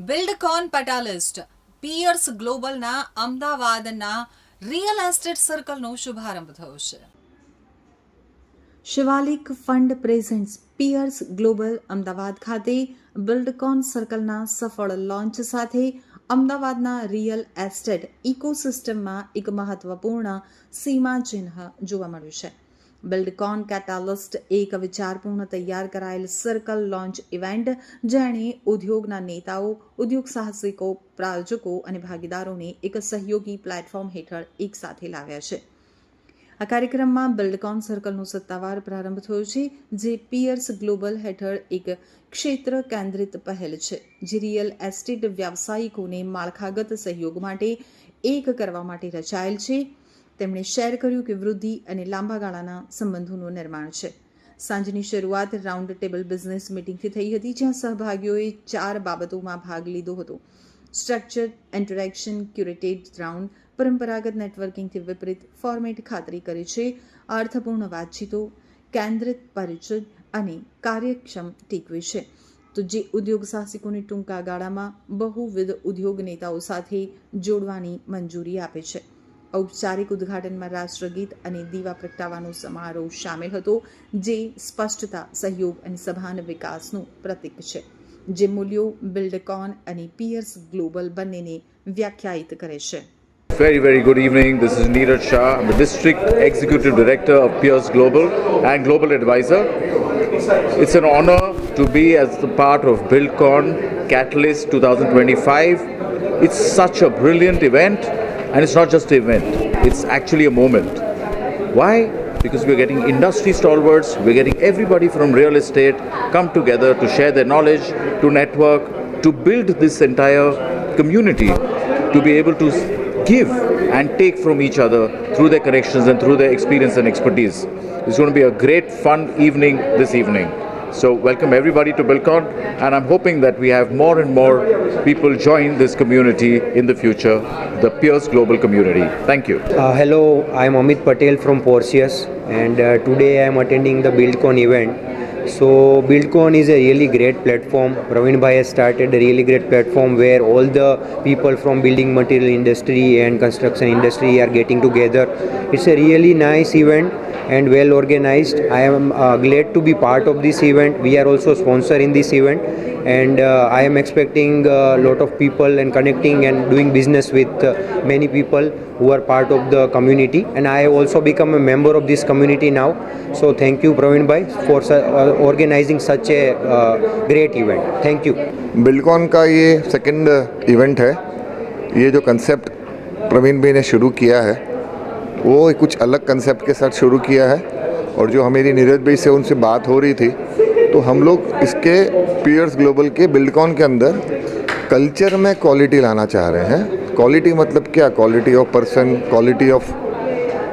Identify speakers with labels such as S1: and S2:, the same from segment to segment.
S1: Buildcon પેટાલિસ્ટ piers ગ્લોબલના અમદાવાદના real estate સર્કલનો શુભારંભ થયો છે. Shivalik fund presents piers global Ahmedabad ખાતે બિલ્ડકોન સર્કલના સફળ લોન્ચ સાથે અમદાવાદના રિયલ એસ્ટેટ ઇકોસિસ્ટમમાં એક મહત્વપૂર્ણ સીમાચિહ્ન જોવા મળ્યું છે. બિલ્ડકોન કેટાલિસ્ટ એક વિચારપૂર્ણ તૈયાર કરાયેલ સર્કલ લોન્ચ ઇવેન્ટ જેણે ઉદ્યોગના નેતાઓ, ઉદ્યોગ સાહસિકો, પ્રાયોજકો અને ભાગીદારોને એક સહયોગી પ્લેટફોર્મ હેઠળ એકસાથે લાવ્યા છે. આ કાર્યક્રમમાં બિલ્ડકોન સર્કલનો સત્તાવાર પ્રારંભ થયો છે, જે પિયર્સ ગ્લોબલ હેઠળ એક ક્ષેત્ર કેન્દ્રિત પહેલ છે, જે રિયલ એસ્ટેટ વ્યવસાયિકોને માળખાગત સહયોગ માટે એક કરવા માટે રચાયેલ છે. તેમણે શેર કર્યું કે વૃદ્ધિ અને લાંબા ગાળાના સંબંધોનું નિર્માણ છે. સાંજની શરૂઆત રાઉન્ડ ટેબલ બિઝનેસ મીટિંગથી થઈ હતી, જ્યાં સહભાગીઓએ 4 બાબતોમાં ભાગ લીધો હતો. સ્ટ્રક્ચર, ઇન્ટરેક્શન, ક્યુરેટેડ રાઉન્ડ, પરંપરાગત નેટવર્કિંગથી વિપરીત ફોર્મેટ ખાતરી કરે છે અર્થપૂર્ણ વાતચીતો, કેન્દ્રિત પરિચય અને કાર્યક્ષમ ટેકવે છે, તો જે ઉદ્યોગ સાહસિકોને ટૂંકા ગાળામાં બહુવિધ ઉદ્યોગ નેતાઓ સાથે જોડવાની મંજૂરી આપે છે. ઔપચારિક ઉદ્ઘાટનમાં રાષ્ટ્રગીત અને દીવા પ્રગટાવવાનો સમારોહ શામેલ હતો, જે સ્પષ્ટતા, સહયોગ અને સભાન વિકાસનું પ્રતીક છે, જે મૂલ્યો બિલ્ડકોન અને પિયર્સ ગ્લોબલ બંનેને વ્યાખ્યાયિત કરે છે.
S2: Very good evening. This is Neeraj Shah. I'm the District Executive Director of Pierce Global and Global Advisor. It's an honor to be as the part of BuildCon Catalyst 2025. It's such a brilliant event, and it's not just an event. It's actually a moment. Why? Because we're getting industry stalwarts, we're getting everybody from real estate come together to share their knowledge, to network, to build this entire community, to be able to give and take from each other through their connections and through their experience and expertise. It's going to be a great fun evening this evening. So welcome everybody to BuildCon, and I'm hoping that we have more and more people join this community in the future, the Pierce Global community. Thank you.
S3: Hello, I'm Amit Patel from Porcius, and today I'm attending the BuildCon event. So BuildCon is a really great platform. Praveen Bhai has started a really great platform where all the people from building material industry and construction industry are getting together. It's a really nice event and well organized. I am glad to be part of this event. We are also sponsor in this event, and I am expecting a lot of people and connecting and doing business with many people who are part of the community, and I have also become a member of this community now. So thank you Praveen bhai for organizing such a great event. Thank you.
S4: Buildcon का ये second event है. ये जो concept Praveen भाई ने शुरू किया है वो कुछ अलग कंसेप्ट के साथ शुरू किया है, और जो हमारी नीरज भाई से उनसे बात हो रही थी, तो हम लोग इसके पियर्स ग्लोबल के बिल्डकॉन के अंदर कल्चर में क्वालिटी लाना चाह रहे हैं. क्वालिटी मतलब क्या? Quality of person, quality of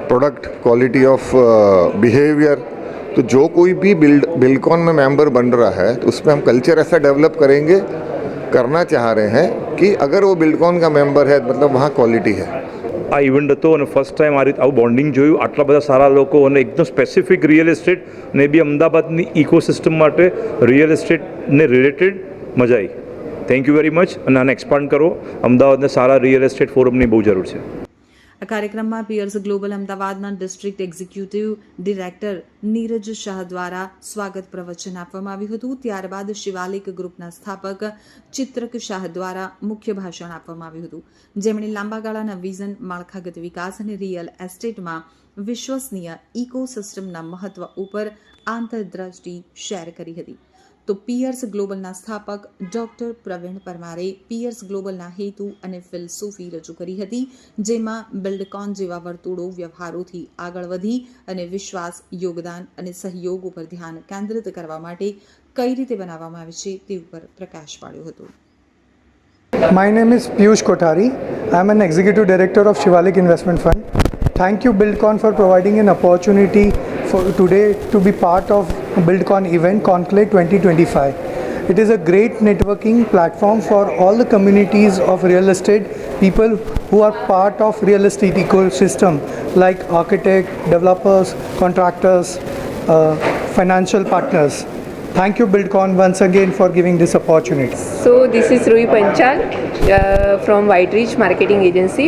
S4: product, quality of behaviour. तो जो कोई भी बिल्डकॉन में मेंबर बन रहा है, तो उसमें हम कल्चर ऐसा डेवलप करेंगे, करना चाह रहे हैं कि अगर वो बिल्डकॉन का मेंबर है मतलब वहाँ क्वालिटी है.
S5: આ ઇવેન્ટ હતો અને ફર્સ્ટ ટાઈમ આ રીતે આવું બોન્ડિંગ જોયું, આટલા બધા સારા લોકો અને એકદમ સ્પેસિફિક રિયલ એસ્ટેટ ને બી અમદાવાદની ઇકોસિસ્ટમ માટે રિયલ એસ્ટેટને રિલેટેડ મજા આવી. થેન્ક યુ વેરી મચ, અને આને એક્સપાન્ડ કરો. અમદાવાદને સારા રિયલ એસ્ટેટ ફોરમની બહુ જરૂર છે.
S1: આ કાર્યક્રમમાં પિયર્સ ગ્લોબલ અમદાવાદના district executive director Neeraj Shah દ્વારા સ્વાગત પ્રવચન આપવામાં આવ્યું હતું. ત્યારબાદ શિવાલિક ગ્રુપના સ્થાપક ચિત્રક શાહ દ્વારા મુખ્ય ભાષણ આપવામાં આવ્યું હતું, જેમણે લાંબા ગાળાના વિઝન, માળખાગત વિકાસ અને રિયલ એસ્ટેટમાં વિશ્વસનીય ઇકોસિસ્ટમના મહત્વ ઉપર આંતરદ્રષ્ટિ શેર કરી હતી. તો પિયર્સ ગ્લોબલના સ્થાપક ડોક્ટર પ્રવીણ પરમારે પિયર્સ ગ્લોબલના હેતુ અને ફિલસૂફી રજૂ કરી હતી, જેમાં બિલ્ડકોન જેવા વર્તુળો વ્યવહારોથી આગળ વધી અને વિશ્વાસ, યોગદાન અને સહયોગ ઉપર ધ્યાન કેન્દ્રિત કરવા માટે કઈ રીતે બનાવવામાં આવે છે તે ઉપર પ્રકાશ પાડ્યો હતો.
S6: My name is Piyush Kothari. I am an Executive Director of Shivalik Investment Fund. Thank you BuildCon for providing an opportunity for today to be part of BuildCon event Conclave 2025. It is a great networking platform for all the communities of real estate people who are part of real estate ecosystem, like architects, developers, contractors, financial partners. Thank you, BuildCon, once again for giving this opportunity.
S7: So this is Rui Panchal from Whitereach Marketing Agency,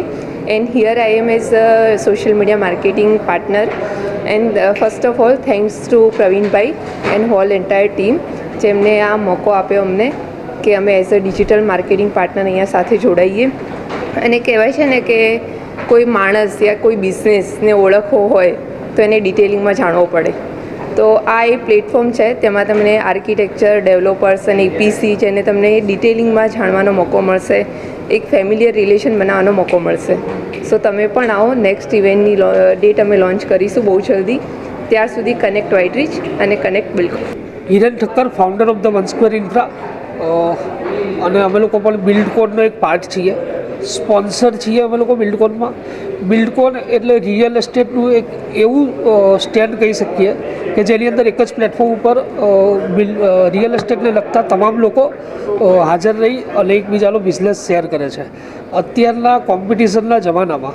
S7: and here I am as a social media marketing partner. And first of all, thanks to Praveen Bhai and whole entire team જેમને આ મોકો આપ્યો અમને કે અમે as a digital marketing partner અહીંયા સાથે જોડાઈએ. અને કહેવાય છે ને કે કોઈ માણસ યા કોઈ બિઝનેસને ઓળખવો હોય તો એને ડિટેલિંગમાં જાણવો પડે. તો આ એ પ્લેટફોર્મ છે, તેમાં તમને આર્કિટેક્ચર, ડેવલપર્સ અને EPC જેને તમને ડિટેલિંગમાં જાણવાનો મોકો મળશે, એક ફેમિલિયર રિલેશન બનાવવાનો મોકો મળશે. સો તમે પણ આવો. નેક્સ્ટ ઇવેન્ટની ડેટ અમે લોન્ચ કરીશું બહુ જલ્દી. ત્યાર સુધી કનેક્ટ વાઇટરીચ અને connect Buildcon.
S8: Hiren Thakkar, founder of the one square infra, અને અમે લોકો પણ બિલ્ડકોનનો એક પાર્ટ છીએ, સ્પોન્સર છીએ અમે લોકો બિલ્ડકોનમાં. બિલ્ડકોન એટલે રિયલ એસ્ટેટનું એક એવું સ્ટેન્ડ કહી શકીએ કે જેની અંદર એક જ પ્લેટફોર્મ ઉપર રિયલ એસ્ટેટને લગતા તમામ લોકો હાજર રહી અને એકબીજાનો બિઝનેસ શેર કરે છે. અત્યારના કોમ્પિટિશનના જમાનામાં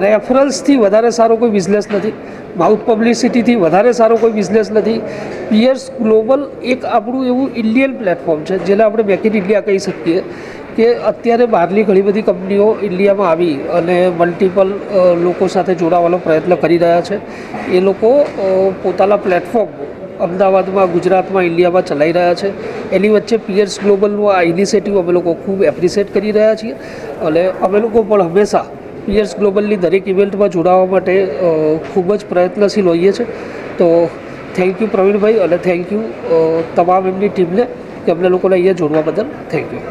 S8: રેફરન્સથી વધારે સારો કોઈ બિઝનેસ નથી, માઉથ પબ્લિસિટીથી વધારે સારો કોઈ બિઝનેસ નથી. પિયર્સ ગ્લોબલ એક આપણું એવું ઇન્ડિયન પ્લેટફોર્મ છે જેને આપણે મેક ઇન ઇન્ડિયા કહી શકીએ કે અત્યારે બહારની ઘણી બધી કંપનીઓ ઇન્ડિયામાં આવી અને મલ્ટિપલ લોકો સાથે જોડાવાનો પ્રયત્ન કરી રહ્યા છે. એ લોકો પોતાના પ્લેટફોર્મ અમદાવાદમાં, ગુજરાતમાં, ઇન્ડિયામાં ચલાવી રહ્યા છે. એની વચ્ચે પિયર્સ ગ્લોબલનું આ ઇનિશિયેટિવ અમે લોકો ખૂબ એપ્રિશિએટ કરી રહ્યા છીએ અને અમે લોકો પણ હંમેશા પિયર્સ ગ્લોબલની દરેક ઇવેન્ટમાં જોડાવા માટે ખૂબ જ પ્રયત્નશીલ હોઈએ છીએ. તો થેન્ક યુ પ્રવીણભાઈ અને થેન્ક યુ તમામ એમની ટીમને કે અમને લોકોને અહીંયા જોડવા બદલ થેન્ક યુ.